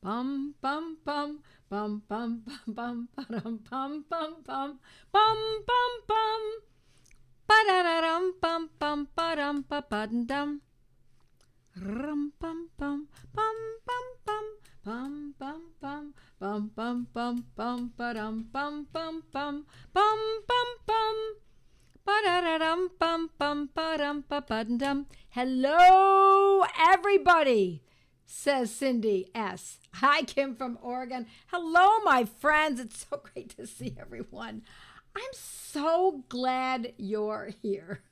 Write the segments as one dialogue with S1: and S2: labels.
S1: Bum bum bum bum bum bum bum bum bum bum bum bum bum bum ba-da-da-dum bum bum ba-dum ba-ba-dum. Rum bum bum bum bum bum bum bum bum bum bum bum ba-dum bum bum bum bum bum bum ba-da-da-dum bum bum ba-dum ba-ba-dum. Hello, everybody, says Cindy S. Hi, Kim from Oregon. Hello, my friends. It's so great to see everyone. I'm so glad you're here.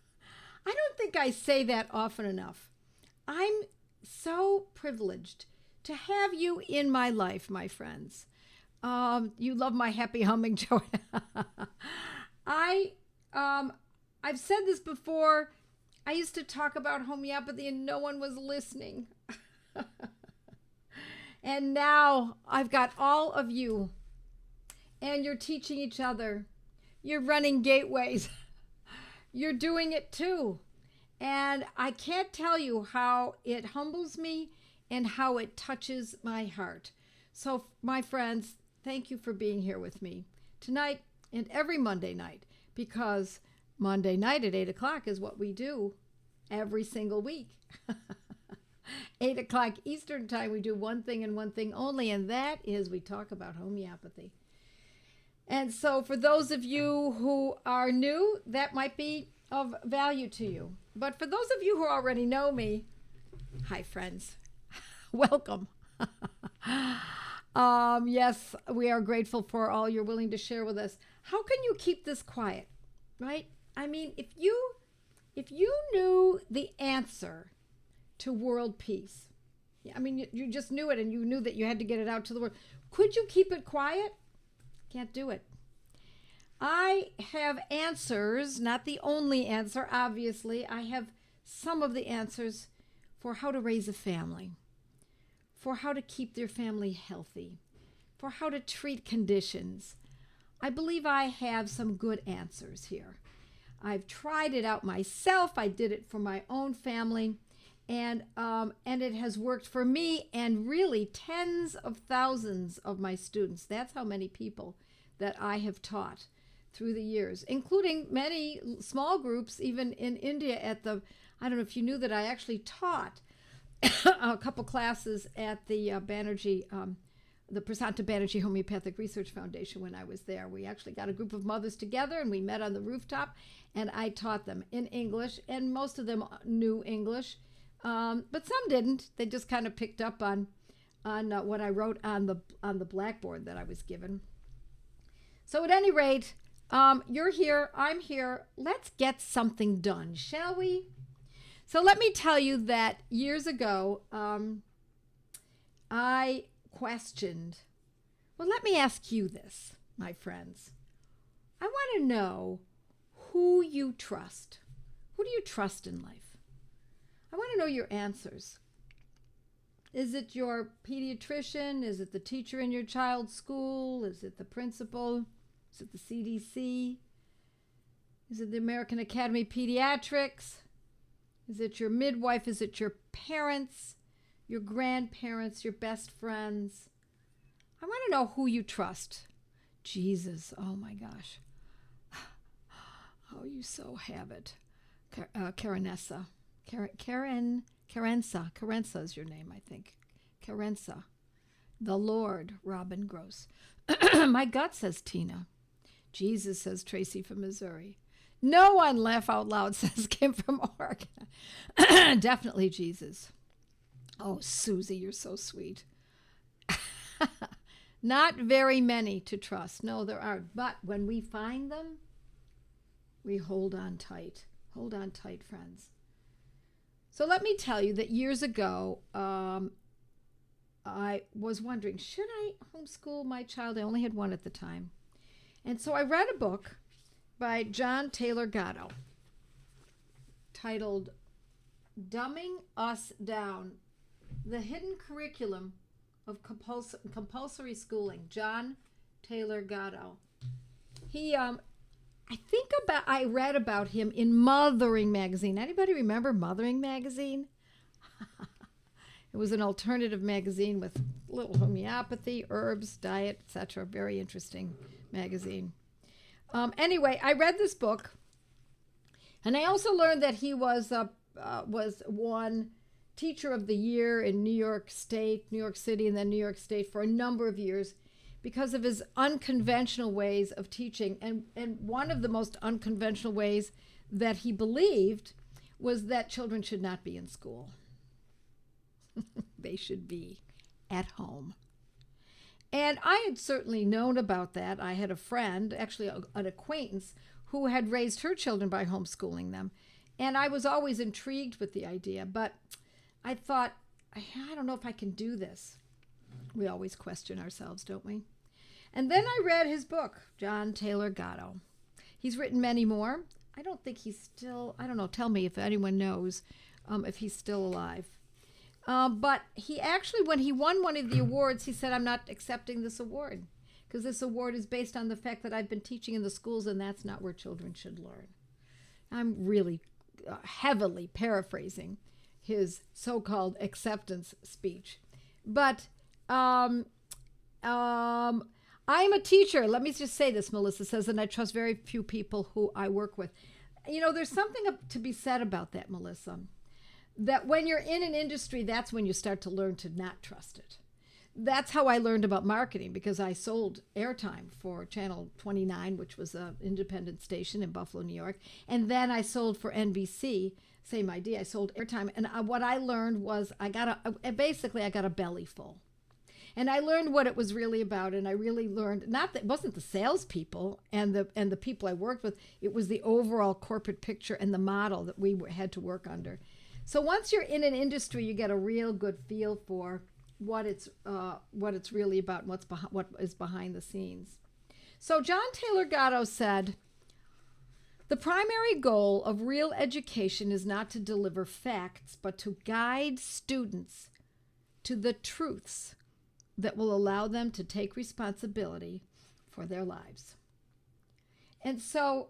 S1: I don't think I say that often enough. I'm so privileged to have you in my life, my friends. You love my happy humming, Joette. I've said this before. I used to talk about homeopathy and no one was listening. And now I've got all of you, and you're teaching each other. You're running gateways. You're doing it too. And I can't tell you how it humbles me and how it touches my heart. So, my friends, thank you for being here with me tonight and every Monday night, because Monday night at 8 o'clock is what we do every single week. 8 o'clock Eastern time, we do one thing and one thing only, and that is we talk about homeopathy. And so for those of you who are new, that might be of value to you. But for those of you who already know me, hi, friends. Welcome. Yes, we are grateful for all you're willing to share with us. How can you keep this quiet, right? I mean, if you knew the answer to world peace, I mean, you just knew it and you knew that you had to get it out to the world, could you keep it quiet? Can't do it. I have answers, not the only answer, obviously. I have some of the answers for how to raise a family, for how to keep their family healthy, for how to treat conditions. I believe I have some good answers here. I've tried it out myself. I did it for my own family, and it has worked for me and really tens of thousands of my students. That's how many people that I have taught through the years, including many small groups, even in India I don't know if you knew that I actually taught a couple classes at the the Prasanta Banerjee Homeopathic Research Foundation when I was there. We actually got a group of mothers together and we met on the rooftop, and I taught them in English, and most of them knew English, but some didn't. They just kind of picked up on what I wrote on the blackboard that I was given. So at any rate, you're here, I'm here. Let's get something done, shall we? So let me tell you that years ago, I questioned, well, let me ask you this, my friends. I want to know who you trust. Who do you trust in life? I want to know your answers. Is it your pediatrician? Is it the teacher in your child's school? Is it the principal? Is it the CDC? Is it the American Academy of Pediatrics? Is it your midwife? Is it your parents, your grandparents, your best friends? I want to know who you trust. Jesus, oh my gosh. Oh, you so have it. Karenessa. Karensa is your name, I think. Karensa. The Lord, Robin Gross. My gut says Tina. Jesus, says Tracy from Missouri. No one laugh out loud, says Kim from Oregon. Definitely Jesus. Oh, Susie, you're so sweet. Not very many to trust. No, there aren't. But when we find them, we hold on tight. Hold on tight, friends. So let me tell you that years ago, I was wondering, should I homeschool my child? I only had one at the time. And so I read a book by John Taylor Gatto titled Dumbing Us Down, The Hidden Curriculum of Compulsory Schooling. John Taylor Gatto. I read about him in Mothering magazine. Anybody remember Mothering magazine? It was an alternative magazine with little homeopathy, herbs, diet, etc. Very interesting magazine. Anyway, I read this book, and I also learned that he was one Teacher of the Year in New York State, New York City, and then New York State for a number of years because of his unconventional ways of teaching. And one of the most unconventional ways that he believed was that children should not be in school. They should be at home. And I had certainly known about that. I had a friend, actually an acquaintance, who had raised her children by homeschooling them. And I was always intrigued with the idea, but I thought, I don't know if I can do this. We always question ourselves, don't we? And then I read his book, John Taylor Gatto. He's written many more. I don't think he's still, I don't know, tell me if anyone knows if he's still alive. But he actually, when he won one of the awards, he said, I'm not accepting this award because this award is based on the fact that I've been teaching in the schools and that's not where children should learn. I'm really heavily paraphrasing his so-called acceptance speech. But I'm a teacher. Let me just say this, Melissa says, and I trust very few people who I work with. You know, there's something to be said about that, Melissa, that when you're in an industry, that's when you start to learn to not trust it. That's how I learned about marketing, because I sold airtime for Channel 29, which was an independent station in Buffalo, New York. And then I sold for NBC, same idea. I sold airtime. And what I learned was I got a belly full. And I learned what it was really about. And I really learned, not that it wasn't the salespeople and the people I worked with, it was the overall corporate picture and the model that we had to work under. So once you're in an industry, you get a real good feel for what it's really about and what is behind the scenes. So John Taylor Gatto said, the primary goal of real education is not to deliver facts, but to guide students to the truths that will allow them to take responsibility for their lives. And so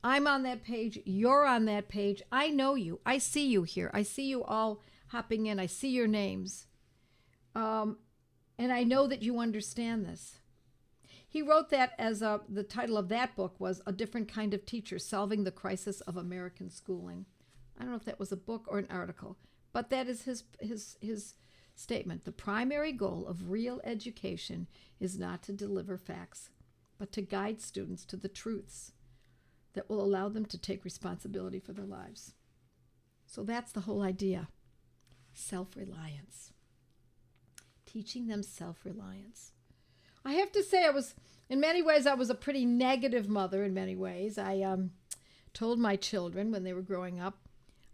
S1: I'm on that page, you're on that page. I know you. I see you here. I see you all hopping in. I see your names. And I know that you understand this. He wrote that as the title of that book was A Different Kind of Teacher, Solving the Crisis of American Schooling. I don't know if that was a book or an article, but that is his statement. The primary goal of real education is not to deliver facts, but to guide students to the truths that will allow them to take responsibility for their lives. So that's the whole idea. Self-reliance. Teaching them self-reliance. I have to say, in many ways, I was a pretty negative mother in many ways. I told my children when they were growing up,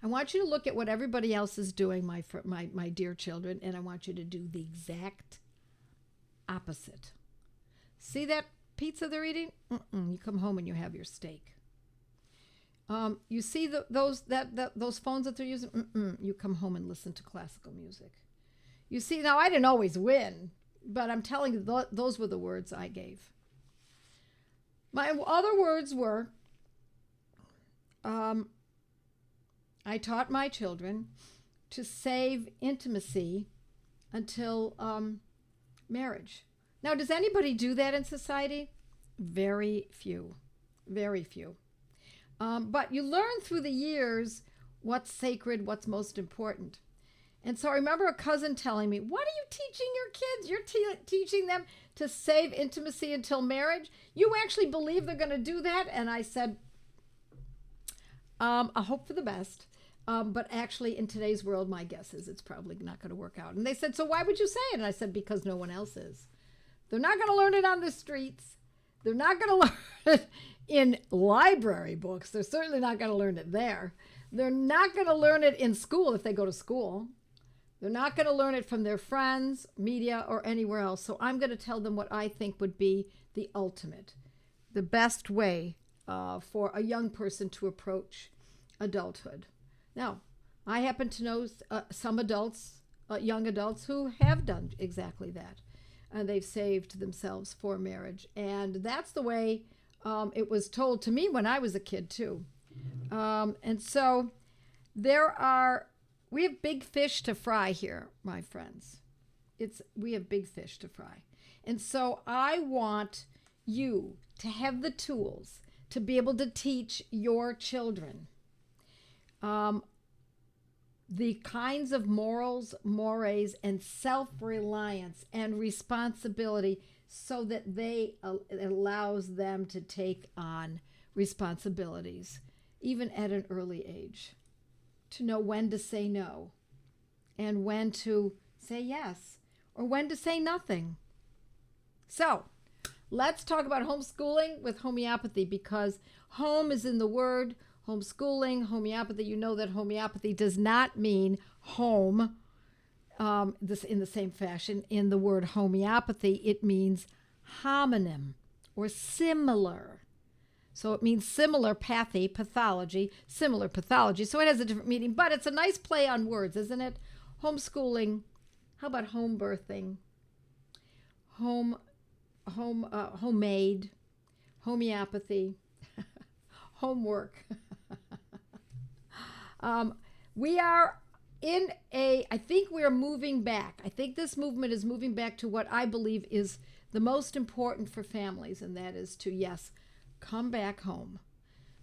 S1: I want you to look at what everybody else is doing, my dear children, and I want you to do the exact opposite. See that pizza they're eating? You come home and you have your steak. You see those phones that they're using? You come home and listen to classical music. You see, now I didn't always win, but I'm telling you, those were the words I gave. My other words were, I taught my children to save intimacy until marriage. Now, does anybody do that in society? Very few. Very few. But you learn through the years what's sacred, what's most important. And so I remember a cousin telling me, what are you teaching your kids? You're teaching them to save intimacy until marriage? You actually believe they're going to do that? And I said, I hope for the best. But actually, in today's world, my guess is it's probably not going to work out. And they said, so why would you say it? And I said, because no one else is. They're not going to learn it on the streets. They're not going to learn it in library books. They're certainly not going to learn it there. They're not going to learn it in school if they go to school. They're not going to learn it from their friends, media, or anywhere else. So I'm going to tell them what I think would be the ultimate, the best way for a young person to approach adulthood. Now, I happen to know some adults, young adults, who have done exactly that. They've saved themselves for marriage. And that's the way it was told to me when I was a kid, too. And so there are we have big fish to fry here, my friends. We have big fish to fry. And so I want you to have the tools to be able to teach your children the kinds of morals, mores, and self-reliance and responsibility so that it allows them to take on responsibilities, even at an early age, to know when to say no and when to say yes or when to say nothing. So let's talk about homeschooling with homeopathy, because home is in the word. Homeschooling, homeopathy, you know that homeopathy does not mean home this in the same fashion. In the word homeopathy, it means homonym or similar. So it means similar pathology, similar pathology. So it has a different meaning, but it's a nice play on words, isn't it? Homeschooling. How about home birthing? Homemade, homeopathy, homework. We are I think we're moving back. I think this movement is moving back to what I believe is the most important for families, and that is to, yes, come back home.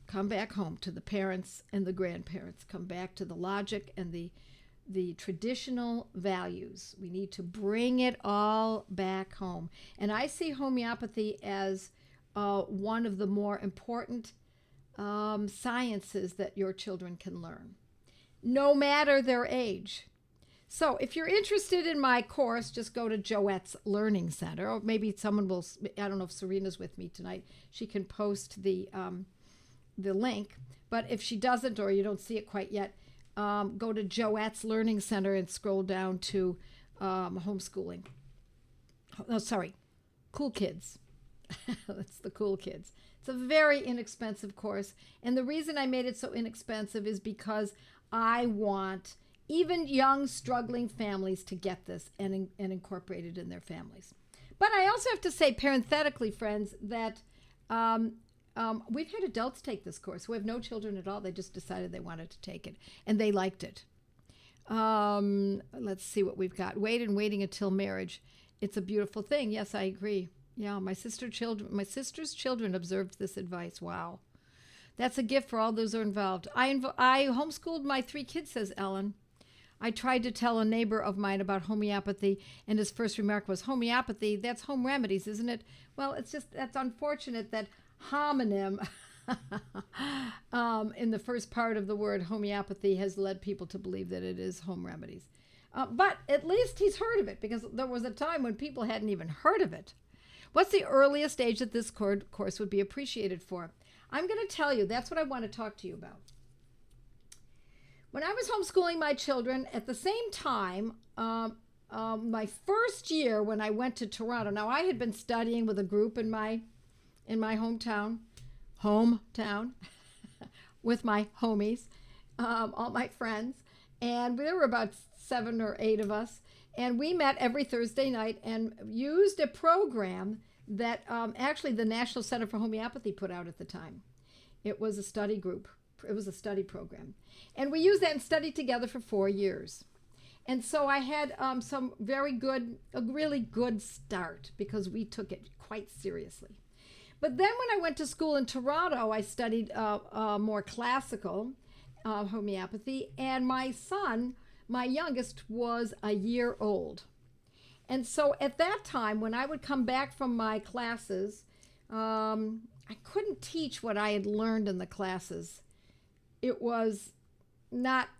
S1: Come back home to the parents and the grandparents. Come back to the logic and the traditional values. We need to bring it all back home. And I see homeopathy as one of the more important sciences that your children can learn, no matter their age. So if you're interested in my course, just go to Joette's Learning Center, or maybe someone will, I don't know if Serena's with me tonight, she can post the link. But if she doesn't, or you don't see it quite yet, go to Joette's Learning Center and scroll down to homeschooling. Oh, sorry, Cool Kids. That's the Cool Kids. It's a very inexpensive course. And the reason I made it so inexpensive is because I want even young, struggling families to get this and incorporate it in their families. But I also have to say, parenthetically, friends, that we've had adults take this course who have no children at all. They just decided they wanted to take it, and they liked it. Let's see what we've got. Waiting until marriage. It's a beautiful thing. Yes, I agree. Yeah, my sister's children observed this advice. Wow. That's a gift for all those who are involved. I homeschooled my 3 kids, says Ellen. I tried to tell a neighbor of mine about homeopathy, and his first remark was, homeopathy, that's home remedies, isn't it? Well, that's unfortunate that homonym in the first part of the word homeopathy has led people to believe that it is home remedies. But at least he's heard of it, because there was a time when people hadn't even heard of it. What's the earliest age that this course would be appreciated for? I'm going to tell you. That's what I want to talk to you about. When I was homeschooling my children, at the same time, my first year when I went to Toronto, now I had been studying with a group in my hometown, with my homies, all my friends, and there were about 7 or 8 of us, and we met every Thursday night and used a program that actually the National Center for Homeopathy put out at the time. It was a study group. It was a study program. And we used that and studied together for 4 years. And so I had a really good start, because we took it quite seriously. But then when I went to school in Toronto, I studied more classical homeopathy, and my son, my youngest, was a year old. And so at that time, when I would come back from my classes, I couldn't teach what I had learned in the classes. It was not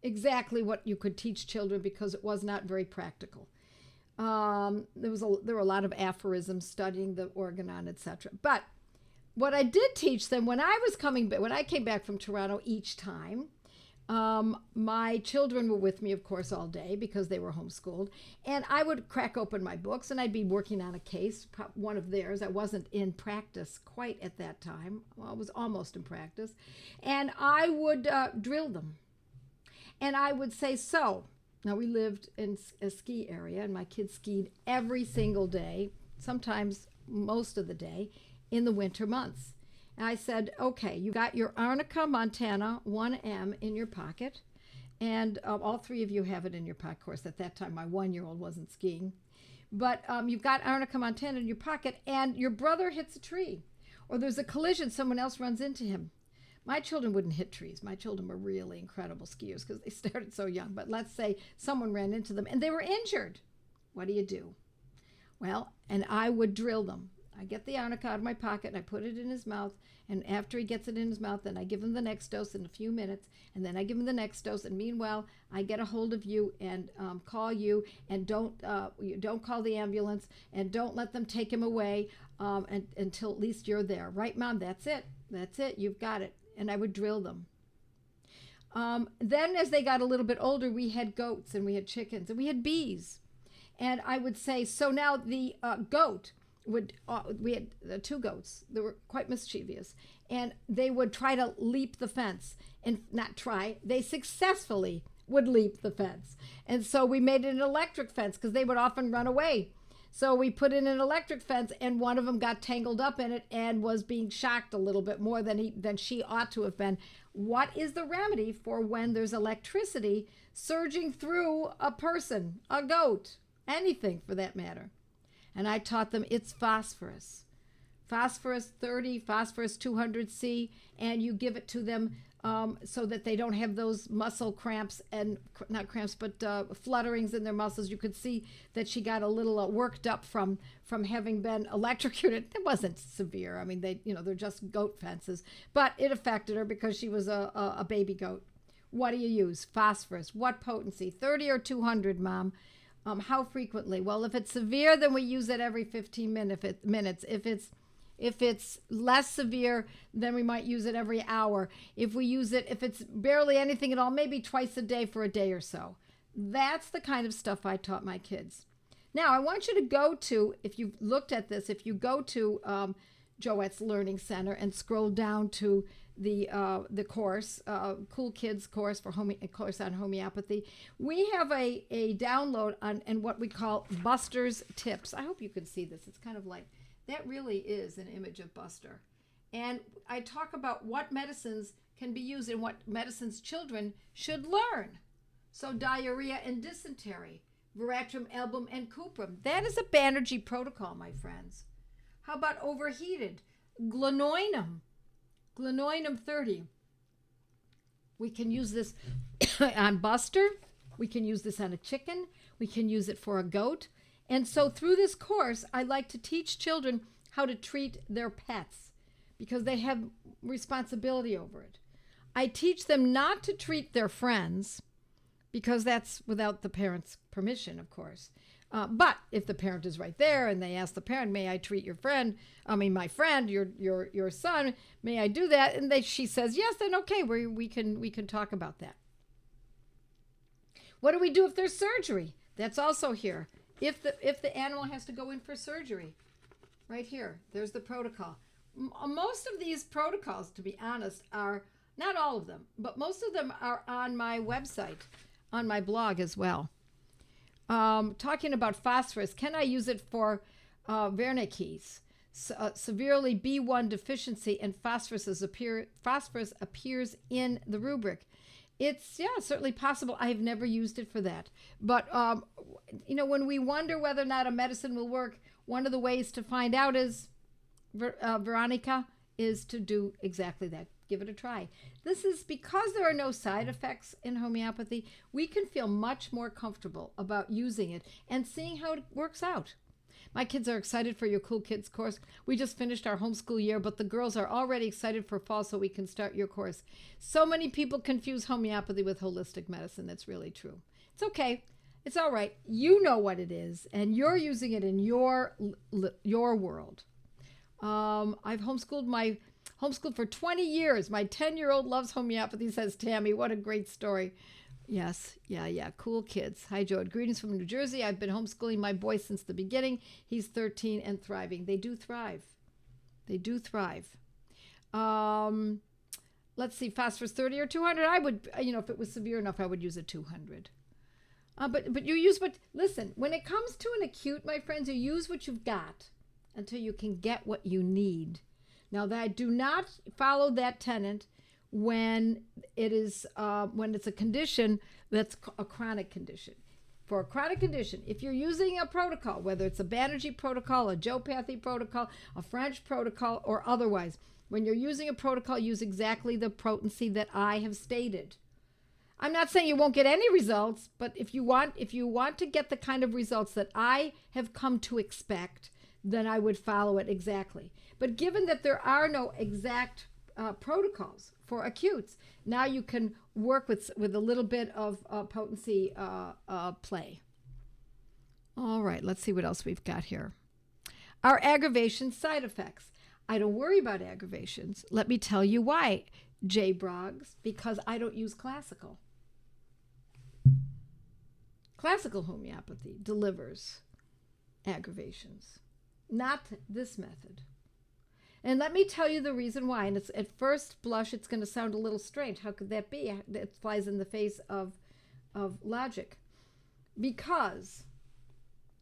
S1: exactly what you could teach children, because it was not very practical. There were a lot of aphorisms, studying the organon, etc. But what I did teach them when I came back from Toronto each time, my children were with me, of course, all day, because they were homeschooled, and I would crack open my books and I'd be working on a case, one of theirs. I wasn't in practice quite at that time. Well, I was almost in practice, and I would drill them, and I would say, so now we lived in a ski area, and my kids skied every single day, sometimes most of the day, in the winter months. And I said, okay, you got your Arnica Montana 1M in your pocket, And all three of you have it in your pocket. Of course, at that time, my 1-year-old wasn't skiing. But you've got arnica montana in your pocket, and your brother hits a tree. Or there's a collision, someone else runs into him. My children wouldn't hit trees. My children were really incredible skiers because they started so young. But let's say someone ran into them and they were injured. What do? Well, and I would drill them. I get the arnica out of my pocket and I put it in his mouth. And after he gets it in his mouth, then I give him the next dose in a few minutes. And then I give him the next dose. And meanwhile, I get a hold of you and call you. And don't call the ambulance. And don't let them take him away until at least you're there. Right, Mom? That's it. That's it. You've got it. And I would drill them. Then as they got a little bit older, we had goats and we had chickens and we had bees. And I would say, so now the goat would, we had 2 goats. They were quite mischievous. And they would try to leap the fence. And not try, they successfully would leap the fence. And so we made it an electric fence because they would often run away. So we put in an electric fence, and one of them got tangled up in it and was being shocked a little bit more than she ought to have been. What is the remedy for when there's electricity surging through a person, a goat, anything for that matter? And I taught them it's phosphorus. Phosphorus 30, phosphorus 200C, and you give it to them so that they don't have those muscle cramps and not cramps, but flutterings in their muscles. You could see that she got a little worked up from having been electrocuted. It wasn't severe. I mean, they're just goat fences, but it affected her because she was a baby goat. What do you use? Phosphorus. What potency? 30 or 200, Mom? How frequently? Well, if it's severe, then we use it every 15 minutes. If it's less severe, then we might use it every hour. If it's barely anything at all, maybe twice a day for a day or so. That's the kind of stuff I taught my kids. Now, I want you to go to, if you've looked at this, if you go to Joette's Learning Center and scroll down to the course, Cool Kids course course on homeopathy, we have a download on and what we call Buster's Tips. I hope you can see this. It's kind of like, that really is an image of Buster. And I talk about what medicines can be used and what medicines children should learn. So diarrhea and dysentery, veratrum, album, and cuprum. That is a Banerjee protocol, my friends. How about overheated? Glenoinum 30. We can use this on Buster. We can use this on a chicken. We can use it for a goat. And so through this course, I like to teach children how to treat their pets because they have responsibility over it. I teach them not to treat their friends because that's without the parent's permission, of course. But if the parent is right there and they ask the parent, may I treat your friend? My friend, your son, may I do that? And she says, yes, then okay, we can talk about that. What do we do if there's surgery? That's also here. If the animal has to go in for surgery, right here, there's the protocol. Most of these protocols, to be honest, are, not all of them, but most of them are on my website, on my blog as well. Talking about phosphorus, can I use it for Wernicke's? Severely B1 deficiency and phosphorus appears in the rubric. It's, certainly possible. I've never used it for that. But, when we wonder whether or not a medicine will work, one of the ways to find out is, Veronica, is to do exactly that. Give it a try. This is because there are no side effects in homeopathy, we can feel much more comfortable about using it and seeing how it works out. My kids are excited for your Cool Kids course. We just finished our homeschool year, but the girls are already excited for fall so we can start your course. So many people confuse homeopathy with holistic medicine. That's really true. It's okay. It's all right. You know what it is, and you're using it in your world. I've homeschooled for 20 years. My 10-year-old loves homeopathy, says Tammy. What a great story. Yes, yeah. Cool Kids. Hi, Joette. Greetings from New Jersey. I've been homeschooling my boy since the beginning. He's 13 and thriving. They do thrive. Let's see, phosphorus 30 or 200. I would, if it was severe enough, I would use a 200. But you use listen, when it comes to an acute, my friends, you use what you've got until you can get what you need. Now, that I do not follow that tenet when it's a condition that's a chronic condition. For a chronic condition, if you're using a protocol, whether it's a Banerjee protocol, a Joette protocol, a French protocol, or otherwise, when you're using a protocol, use exactly the potency that I have stated. I'm not saying you won't get any results, but if you want to get the kind of results that I have come to expect, then I would follow it exactly. But given that there are no exact protocols for acutes, now you can work with a little bit of potency play. All right, let's see what else we've got here. Our aggravation side effects. I don't worry about aggravations. Let me tell you why, Jay Broggs, because I don't use classical. Classical homeopathy delivers aggravations, not this method. And let me tell you the reason why. And it's at first blush, it's going to sound a little strange. How could that be? It flies in the face of logic. Because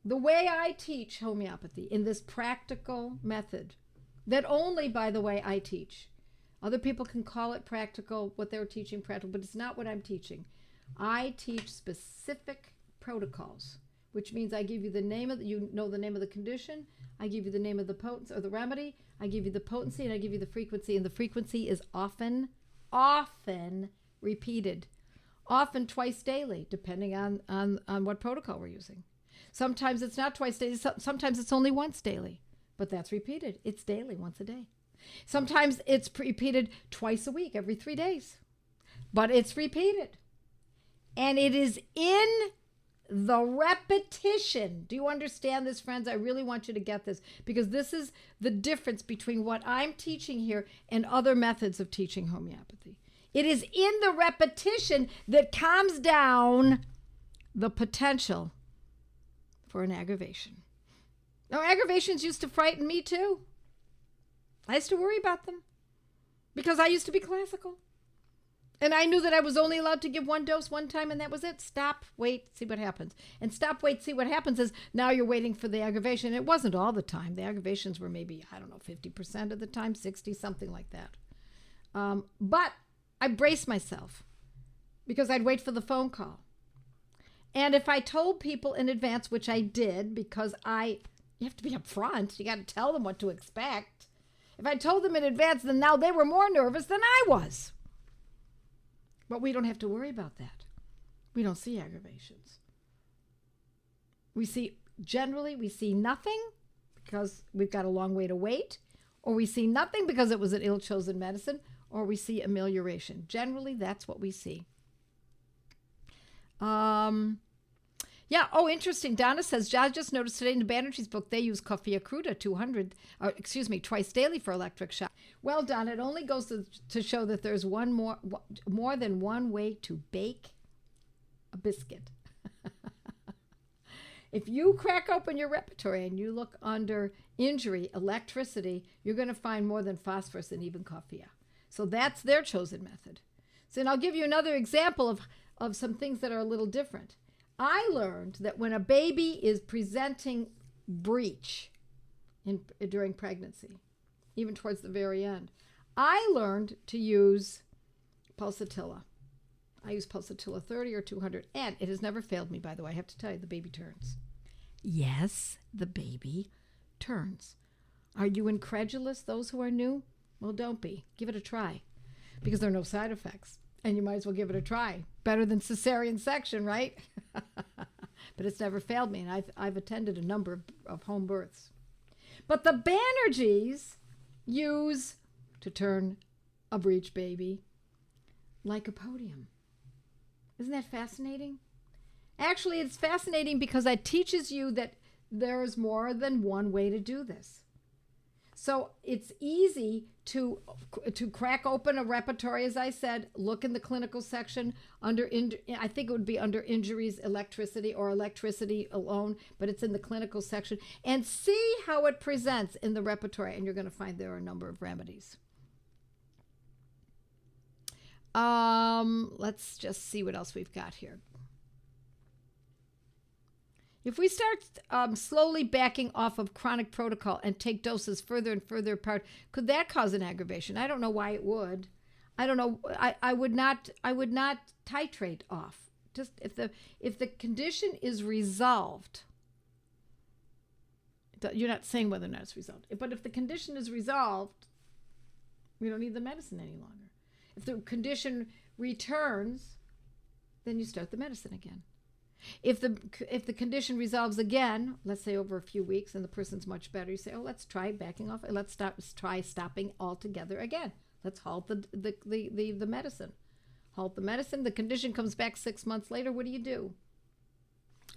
S1: the way I teach homeopathy in this practical method, that only, by the way, I teach. Other people can call it practical, what they're teaching practical, but it's not what I'm teaching. I teach specific protocols, which means I give you the name of the name of the condition, I give you the name of the potency or the remedy, I give you the potency, and I give you the frequency, and the frequency is often repeated, often twice daily, depending on what protocol we're using. Sometimes it's not twice daily, sometimes it's only once daily, but that's repeated. It's daily, once a day. Sometimes it's repeated twice a week, every 3 days, but it's repeated. And it is in the repetition. Do you understand this, friends? I really want you to get this, because this is the difference between what I'm teaching here and other methods of teaching homeopathy. It is in the repetition that calms down the potential for an aggravation. Now, aggravations used to frighten me too. I used to worry about them because I used to be classical. And I knew that I was only allowed to give one dose one time, and that was it. Stop, wait, see what happens. And stop, wait, see what happens is now you're waiting for the aggravation. It wasn't all the time. The aggravations were maybe, 50% of the time, 60, something like that. But I braced myself because I'd wait for the phone call. And if I told people in advance, which I did, because you have to be upfront. You got to tell them what to expect. If I told them in advance, then now they were more nervous than I was. But we don't have to worry about that. We don't see aggravations. We see nothing because we've got a long way to wait, or we see nothing because it was an ill-chosen medicine, or we see amelioration. Generally, that's what we see. Interesting. Donna says, I just noticed today in the Banerjee's book, they use coffea cruda twice daily for electric shock. Well, Donna, it only goes to show that there's more than one way to bake a biscuit. If you crack open your repertoire and you look under injury, electricity, you're going to find more than phosphorus and even coffea. So that's their chosen method. So, and I'll give you another example of some things that are a little different. I learned that when a baby is presenting breech during pregnancy, even towards the very end, I learned to use pulsatilla. I use pulsatilla 30 or 200, and it has never failed me, by the way. I have to tell you, the baby turns. Yes, the baby turns. Are you incredulous, those who are new? Well, don't be. Give it a try, because there are no side effects. And you might as well give it a try. Better than cesarean section, right? But it's never failed me, and I've attended a number of home births. But the Banerjees use to turn a breech baby lycopodium. Isn't that fascinating? Actually, it's fascinating because it teaches you that there's more than one way to do this. So it's easy to crack open a repertoire, as I said, look in the clinical section I think it would be under injuries, electricity, or electricity alone, but it's in the clinical section, and see how it presents in the repertoire, and you're going to find there are a number of remedies. Let's just see what else we've got here. If we start slowly backing off of chronic protocol and take doses further and further apart, could that cause an aggravation? I don't know why it would. I don't know. I would not titrate off. Just if the condition is resolved, you're not saying whether or not it's resolved. But if the condition is resolved, we don't need the medicine any longer. If the condition returns, then you start the medicine again. If the condition resolves again, let's say over a few weeks, and the person's much better, you say, oh, let's try backing off. Let's try stopping altogether again. Let's halt the medicine. Halt the medicine. The condition comes back 6 months later. What do?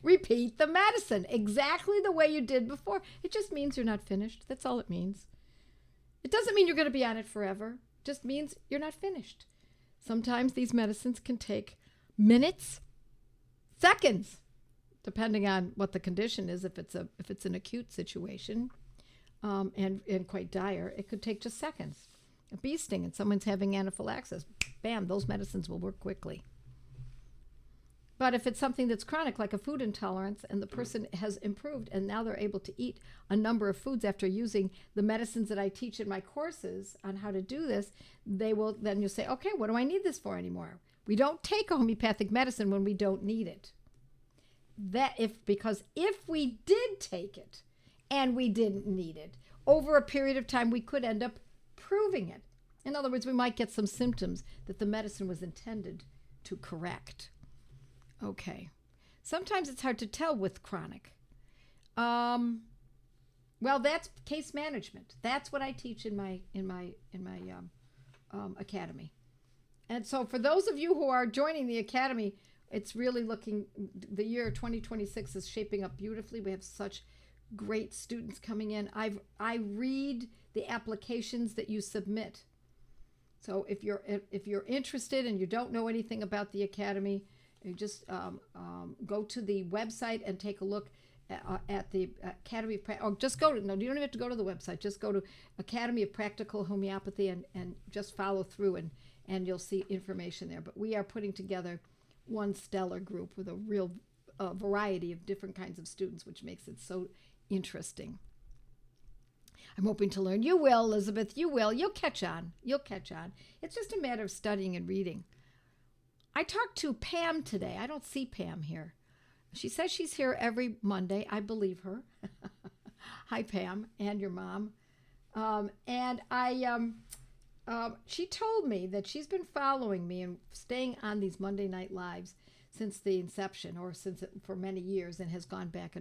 S1: Repeat the medicine exactly the way you did before. It just means you're not finished. That's all it means. It doesn't mean you're going to be on it forever. It just means you're not finished. Sometimes these medicines can take minutes, seconds, depending on what the condition is. If it's an acute situation and quite dire, it could take just seconds. A bee sting and someone's having anaphylaxis, bam, those medicines will work quickly. But if it's something that's chronic, like a food intolerance, and the person has improved and now they're able to eat a number of foods after using the medicines that I teach in my courses on how to do this, then you'll say, okay, what do I need this for anymore? We don't take a homeopathic medicine when we don't need it. Because if we did take it and we didn't need it, over a period of time we could end up proving it. In other words, we might get some symptoms that the medicine was intended to correct. Okay. Sometimes it's hard to tell with chronic. Well, that's case management. That's what I teach in my academy. And so for those of you who are joining the academy, it's really the year 2026 is shaping up beautifully. We have such great students coming in. I read the applications that you submit. So if you're interested and you don't know anything about the academy, you just go to the website and take a look at the Academy of or just go to, no, you don't even have to go to the website. Just go to Academy of Practical Homeopathy and just follow through and you'll see information there. But we are putting together one stellar group with a real variety of different kinds of students, which makes it so interesting. I'm hoping to learn. You will, Elizabeth. You will. You'll catch on. You'll catch on. It's just a matter of studying and reading. I talked to Pam today. I don't see Pam here. She says she's here every Monday. I believe her. Hi, Pam, and your mom. She told me that she's been following me and staying on these Monday Night Lives since the inception, or for many years, and has gone back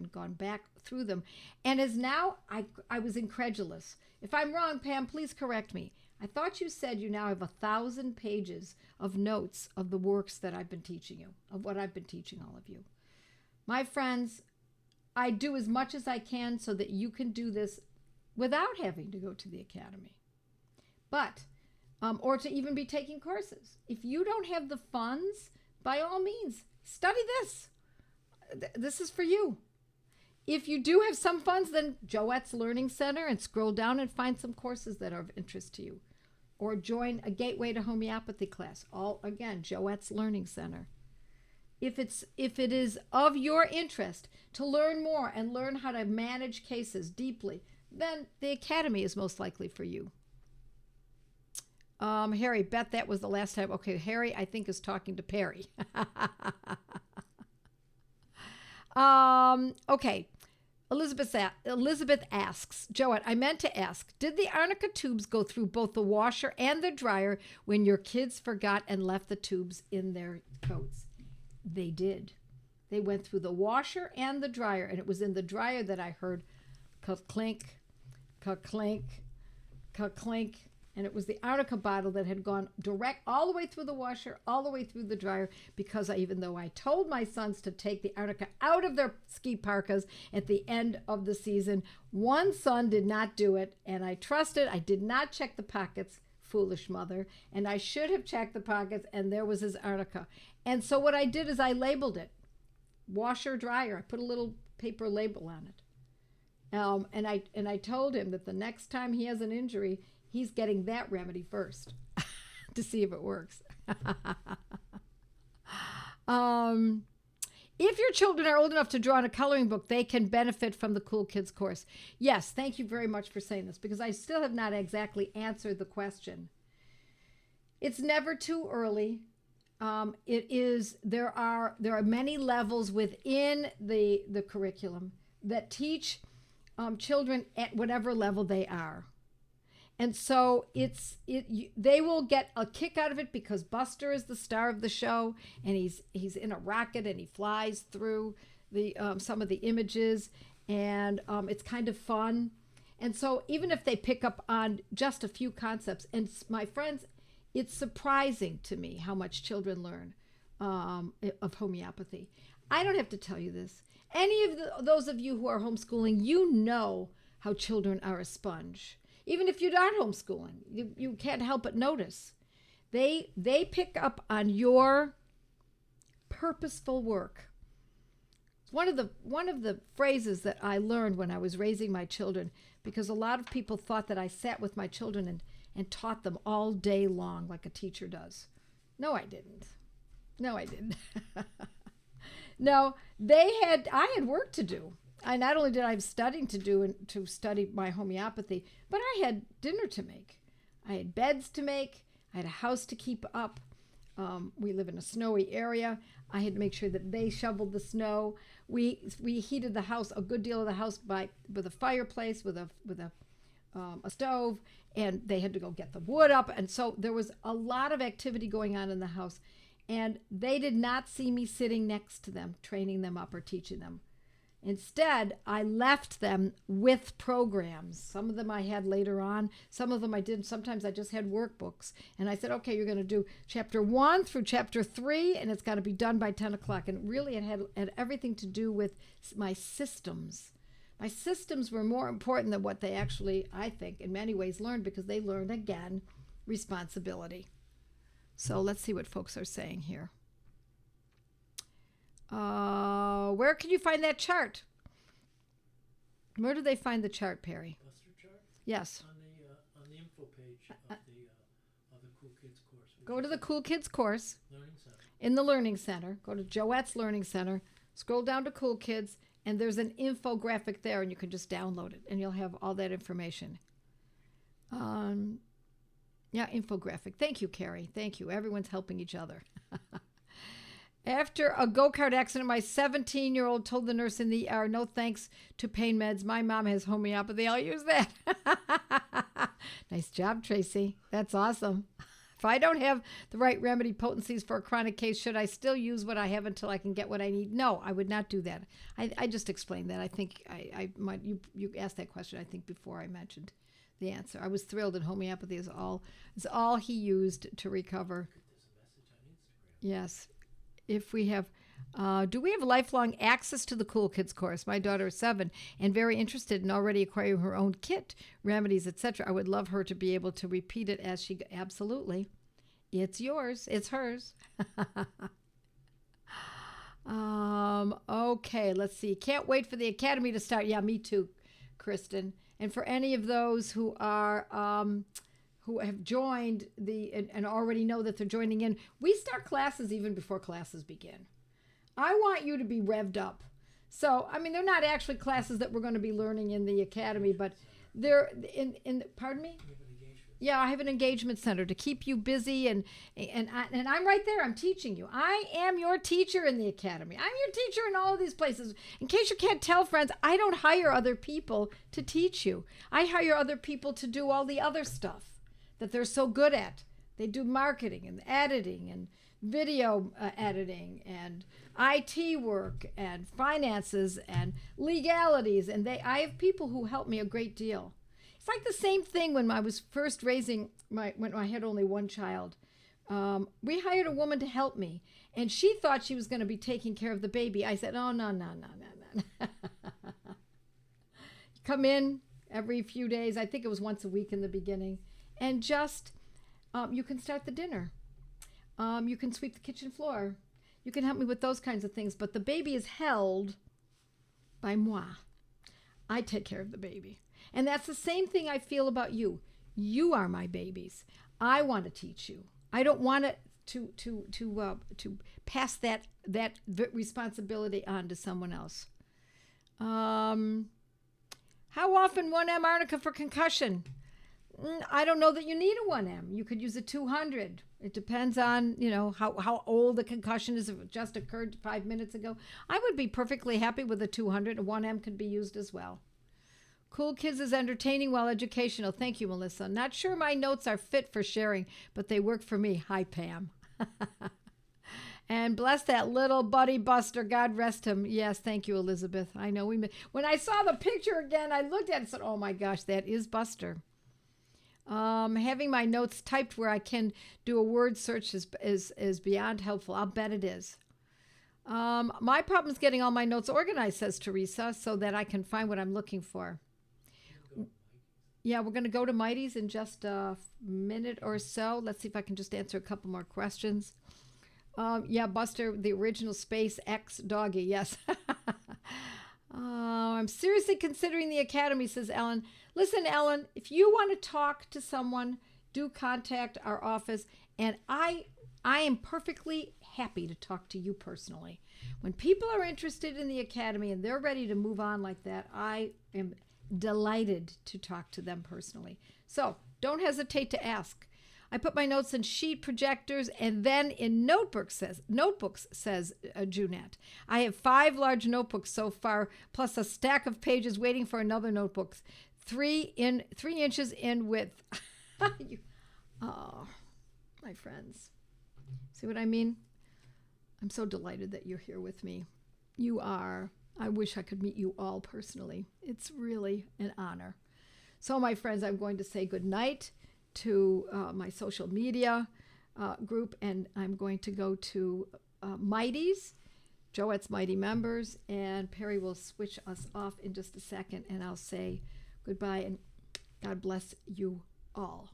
S1: through them, and is now, I was incredulous. If I'm wrong, Pam, please correct me. I thought you said you now have 1,000 pages of notes of the works that I've been teaching you, of what I've been teaching all of you. My friends, I do as much as I can so that you can do this without having to go to the academy. But, or to even be taking courses. If you don't have the funds, by all means, study this. This is for you. If you do have some funds, then Joette's Learning Center, and scroll down and find some courses that are of interest to you. Or join a Gateway to Homeopathy class. All, again, Joette's Learning Center. If it is of your interest to learn more and learn how to manage cases deeply, then the academy is most likely for you. Harry, bet that was the last time. Okay, Harry, I think, is talking to Perry. Okay. Elizabeth asks, Joette, I meant to ask, did the arnica tubes go through both the washer and the dryer when your kids forgot and left the tubes in their coats? They did. They went through the washer and the dryer, and it was in the dryer that I heard ka-clink, ka-clink, ka-clink. And it was the arnica bottle that had gone direct all the way through the washer, all the way through the dryer, because even though I told my sons to take the arnica out of their ski parkas at the end of the season, one son did not do it, and I trusted. I did not check the pockets, foolish mother, and I should have checked the pockets, and there was his arnica. And so what I did is I labeled it, washer, dryer. I put a little paper label on it. And I told him that the next time he has an injury, he's getting that remedy first to see if it works. If your children are old enough to draw in a coloring book, they can benefit from the Cool Kids course. Yes, thank you very much for saying this, because I still have not exactly answered the question. It's never too early. There are many levels within the curriculum that teach children at whatever level they are. And so they will get a kick out of it because Buster is the star of the show, and he's in a rocket and he flies through the some of the images, and it's kind of fun. And so even if they pick up on just a few concepts, and my friends, it's surprising to me how much children learn of homeopathy. I don't have to tell you this. Any of those of you who are homeschooling, you know how children are a sponge. Even if you're not homeschooling, you can't help but notice. They pick up on your purposeful work. One of the phrases that I learned when I was raising my children, because a lot of people thought that I sat with my children and taught them all day long like a teacher does. No, I didn't. No, I had work to do. Not only did I have studying to do and to study my homeopathy, but I had dinner to make. I had beds to make. I had a house to keep up. We live in a snowy area. I had to make sure that they shoveled the snow. We heated the house, a good deal of the house, with a fireplace, with a stove, and they had to go get the wood up. And so there was a lot of activity going on in the house. And they did not see me sitting next to them, training them up or teaching them. Instead, I left them with programs. Some of them I had later on. Some of them I didn't. Sometimes I just had workbooks. And I said, okay, you're going to do chapter 1 through chapter 3, and it's got to be done by 10 o'clock. And really, it had everything to do with my systems. My systems were more important than what they actually, I think, in many ways learned, because they learned, again, responsibility. So let's see what folks are saying here. Where can you find that chart? Where do they find the chart, Perry?
S2: Buster chart?
S1: Yes.
S2: On the info page of the Cool Kids course.
S1: Go to the Cool Kids course.
S2: Learning Center.
S1: In the Learning Center. Go to Joette's Learning Center. Scroll down to Cool Kids, and there's an infographic there, and you can just download it, and you'll have all that information. Yeah, infographic. Thank you, Carrie. Thank you. Everyone's helping each other. After a go-kart accident, my 17-year-old told the nurse in the ER, no thanks to pain meds. My mom has homeopathy. I'll use that. Nice job, Tracy. That's awesome. If I don't have the right remedy potencies for a chronic case, should I still use what I have until I can get what I need? No, I would not do that. I just explained that. I think you asked that question, I think, before I mentioned the answer. I was thrilled, and homeopathy is all he used to recover. Yes. If we have, do we have lifelong access to the Cool Kids course? My daughter is 7 and very interested in already acquiring her own kit, remedies, etc. I would love her to be able to repeat it as she, absolutely. It's yours. It's hers. Okay, let's see. Can't wait for the academy to start. Yeah, me too, Kristen. And for any of those who are who have joined and already know that they're joining in, we start classes even before classes begin. I want you to be revved up. So, I mean, they're not actually classes that we're going to be learning in the academy, but they're in pardon me? Yeah, I have an engagement center to keep you busy, and I'm right there. I'm teaching you. I am your teacher in the academy. I'm your teacher in all of these places. In case you can't tell, friends, I don't hire other people to teach you. I hire other people to do all the other stuff that they're so good at. They do marketing and editing and video editing and IT work and finances and legalities, and I have people who help me a great deal. It's like the same thing when I was first raising when I had only one child. We hired a woman to help me, and she thought she was going to be taking care of the baby. I said, oh, no. Come in every few days. I think it was once a week in the beginning. And just, you can start the dinner. You can sweep the kitchen floor. You can help me with those kinds of things. But the baby is held by moi. I take care of the baby. And that's the same thing I feel about you. You are my babies. I want to teach you. I don't want to pass that responsibility on to someone else. How often 1M arnica for concussion? I don't know that you need a 1M. You could use a 200. It depends on, how old the concussion is. If it just occurred 5 minutes ago, I would be perfectly happy with a 200. A 1M could be used as well. Cool Kids is entertaining while educational. Thank you, Melissa. Not sure my notes are fit for sharing, but they work for me. Hi, Pam. And bless that little buddy Buster. God rest him. Yes, thank you, Elizabeth. I know when I saw the picture again, I looked at it and said, oh my gosh, that is Buster. Having my notes typed where I can do a word search is beyond helpful. I'll bet it is. My problem is getting all my notes organized, says Teresa, so that I can find what I'm looking for. Yeah, we're going to go to Mighty's in just a minute or so. Let's see if I can just answer a couple more questions. Yeah, Buster, the original SpaceX doggy, yes. I'm seriously considering the academy, says Ellen. Listen, Ellen, if you want to talk to someone, do contact our office, and I am perfectly happy to talk to you personally. When people are interested in the academy and they're ready to move on like that, I am delighted to talk to them personally. So don't hesitate to ask. I put my notes in sheet projectors and then in notebooks, says Junette. I have 5 large notebooks so far, plus a stack of pages waiting for another notebook, 3 inches in width. Oh, my friends. See what I mean? I'm so delighted that you're here with me. You are. I wish I could meet you all personally. It's really an honor. So, my friends, I'm going to say good night to my social media group, and I'm going to go to Mighty's, Joette's Mighty members, and Perry will switch us off in just a second, and I'll say goodbye and God bless you all.